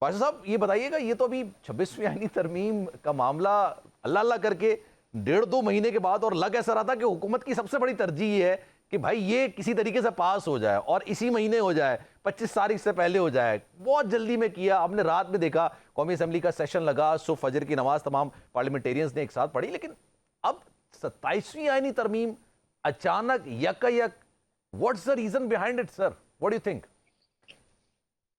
پاشا صاحب یہ بتائیے گا، یہ تو ابھی 26ویں آئینی ترمیم کا معاملہ اللہ اللہ کر کے 1.5-2 مہینے کے بعد، اور لگ ایسا رہا تھا کہ حکومت کی سب سے بڑی ترجیح یہ ہے کہ بھائی یہ کسی طریقے سے پاس ہو جائے اور اسی مہینے ہو جائے، 25 تاریخ سے پہلے ہو جائے. بہت جلدی میں کیا. ہم نے رات میں دیکھا قومی اسمبلی کا سیشن لگا، صبح فجر کی نماز تمام پارلیمنٹیرینز نے ایک ساتھ پڑھی. لیکن اب 27ویں آئینی ترمیم اچانک یک what's the reason behind it sir? What do you think?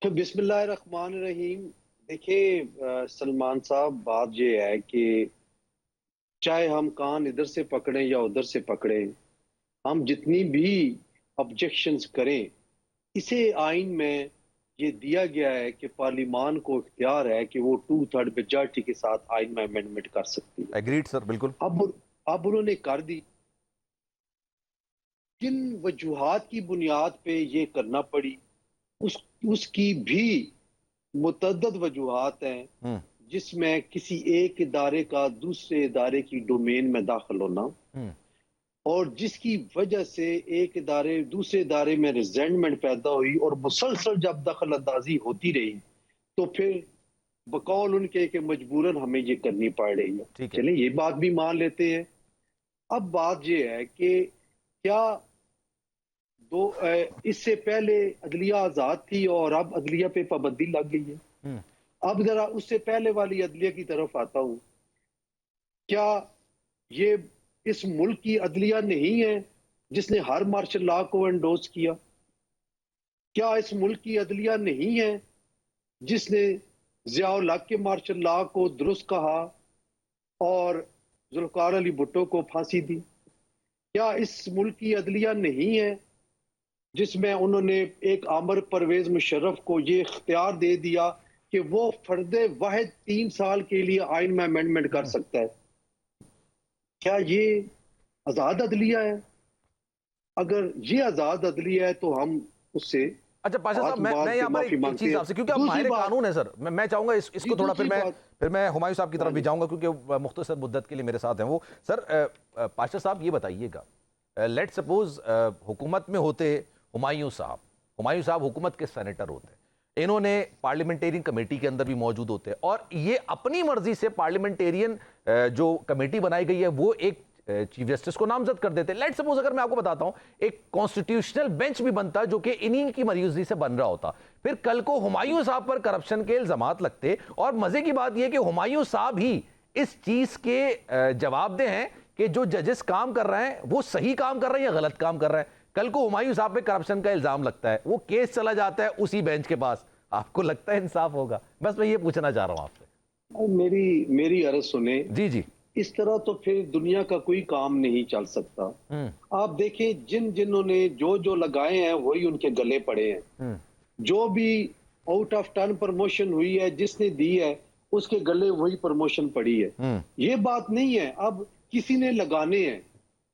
بسم اللہ الرحمن الرحیم. دیکھیں سلمان صاحب، بات یہ ہے کہ چاہے ہم کان ادھر سے پکڑیں یا ادھر سے پکڑیں، ہم جتنی بھی آبجیکشنز کریں، اسے آئین میں یہ دیا گیا ہے کہ پارلیمان کو اختیار ہے کہ وہ 2/3 میجارٹی کے ساتھ آئین میں امینڈمنٹ کر سکتی ہے. ایگریڈ سر، بالکل. اب انہوں نے کر دی. جن وجوہات کی بنیاد پہ یہ کرنا پڑی اس کی بھی متعدد وجوہات ہیں، جس میں کسی ایک ادارے کا دوسرے ادارے کی ڈومین میں داخل ہونا، اور جس کی وجہ سے ایک ادارے دوسرے ادارے میں ریزنٹمنٹ پیدا ہوئی، اور مسلسل جب دخل اندازی ہوتی رہی تو پھر بقول ان کے کہ مجبوراً ہمیں یہ کرنی پڑ رہی ہے. چلیں یہ بات بھی مان لیتے ہیں. اب بات یہ ہے کہ کیا اس سے پہلے عدلیہ آزاد تھی اور اب عدلیہ پہ پابندی لگ گئی ہے. اب ذرا اس سے پہلے والی عدلیہ کی طرف آتا ہوں. کیا یہ اس ملک کی عدلیہ نہیں ہے جس نے ہر مارشل لا کو انڈوز کیا؟ کیا اس ملک کی عدلیہ نہیں ہے جس نے ضیاء الحق کے مارشل لا کو درست کہا اور ذوالفقار علی بھٹو کو پھانسی دی؟ کیا اس ملک کی عدلیہ نہیں ہے جس میں انہوں نے ایک عامر پرویز مشرف کو یہ اختیار دے دیا کہ وہ فرد واحد 3 سال کے لیے آئین میں امینڈمنٹ کر سکتا ہے؟ کیا یہ آزاد عدلیہ ہے؟ اگر یہ آزاد عدلیہ ہے تو ہم اس سے اچھا پاشا صاحب، میں یہاں پر ایک چیز آپ سے، کیونکہ آپ ماہر قانون ہے سر، میں چاہوں گا اس کو تھوڑا پھر میں ہمایوں صاحب کی طرف بھی جاؤں گا کیونکہ مختصر مدت کے لیے میرے ساتھ ہیں وہ. سر پاشا صاحب یہ بتائیے گا، لیٹ سپوز حکومت میں ہوتے ہمایوں صاحب حکومت کے سینیٹر ہوتے، انہوں نے پارلیمنٹیرین کمیٹی کے اندر بھی موجود ہوتے، اور یہ اپنی مرضی سے پارلیمنٹیرین جو کمیٹی بنائی گئی ہے وہ ایک چیف جسٹس کو نامزد کر دیتے. لیٹ سپوز اگر میں آپ کو بتاتا ہوں ایک کانسٹیٹیوشنل بینچ بھی بنتا جو کہ انہی کی مرضی سے بن رہا ہوتا، پھر کل کو ہمایوں صاحب پر کرپشن کے الزامات لگتے، اور مزے کی بات یہ کہ ہمایوں صاحب ہی اس چیز کے جواب دہ ہیں کہ جو ججز کام کر رہے ہیں وہ صحیح کام کر رہے ہیں یا غلط کام کر رہے ہیں. کل کو ہمایوں صاحب پہ کرپشن کا الزام لگتا ہے، وہ کیس چلا جاتا ہے اسی بینچ کے پاس. آپ کو لگتا ہے انصاف ہوگا؟ بس میں یہ پوچھنا چاہ رہا ہوں آپ سے. میری عرض سنیں. جی. اس طرح تو پھر دنیا کا کوئی کام نہیں چل سکتا. آپ دیکھیں جنہوں نے جو لگائے ہیں وہی ان کے گلے پڑے ہیں. جو بھی آؤٹ آف ٹرن پروموشن ہوئی ہے جس نے دی ہے اس کے گلے وہی پروموشن پڑی ہے. یہ بات نہیں ہے اب کسی نے لگانے ہیں،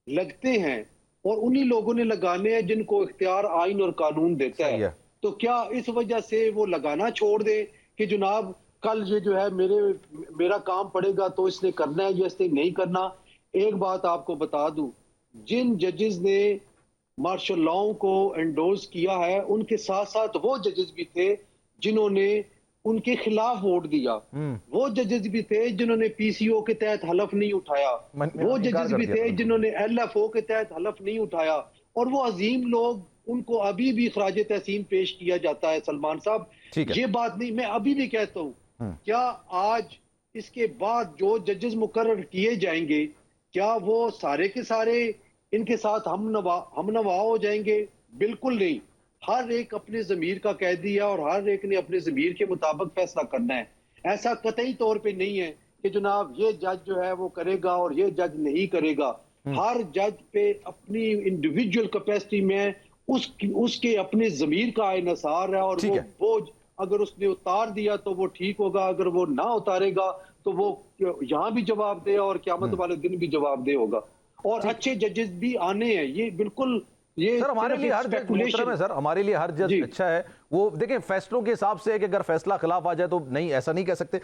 لگتے ہیں، اور انہی لوگوں نے لگانے ہیں جن کو اختیار آئین اور قانون دیتا ہے. تو کیا اس وجہ سے وہ لگانا چھوڑ دے کہ جناب کل یہ جو ہے میرا کام پڑے گا تو اس نے کرنا ہے یا اس نے نہیں کرنا؟ ایک بات آپ کو بتا دوں، جن ججز نے مارشل لاؤ کو انڈورس کیا ہے ان کے ساتھ ساتھ وہ ججز بھی تھے جنہوں نے ان کے خلاف ووٹ دیا، وہ ججز بھی تھے جنہوں نے پی سی او کے تحت حلف نہیں اٹھایا، وہ ججز بھی تھے جنہوں نے ایل ایف او کے تحت حلف نہیں اٹھایا، اور وہ عظیم لوگ ان کو ابھی بھی خراج تحسین پیش کیا جاتا ہے. سلمان صاحب یہ بات نہیں، میں ابھی بھی کہتا ہوں، کیا آج اس کے بعد جو ججز مقرر کیے جائیں گے کیا وہ سارے کے سارے ان کے ساتھ ہم نوا ہو جائیں گے؟ بالکل نہیں. ہر ایک اپنے ضمیر کا قیدی ہے اور ہر ایک نے اپنے ضمیر کے مطابق فیصلہ کرنا ہے. ایسا قطعی طور پہ نہیں ہے کہ جناب یہ جج جو ہے وہ کرے گا اور یہ جج نہیں کرے گا. ہر جج پہ اپنی انڈیویجول کیپیسٹی میں اس کے اپنے ضمیر کا انحصار ہے، اور وہ بوجھ اگر اس نے اتار دیا تو وہ ٹھیک ہوگا، اگر وہ نہ اتارے گا تو وہ یہاں بھی جواب دے اور قیامت والے دن بھی جواب دے ہوگا. اور اچھے ججز بھی آنے ہیں. یہ بالکل سر ہمارے لیے ہر جج محترم ہے، سر ہمارے لیے ہر جج اچھا ہے. وہ دیکھیں فیصلوں کے حساب سے ہے کہ اگر فیصلہ خلاف آ جائے تو نہیں، ایسا نہیں کہہ سکتے.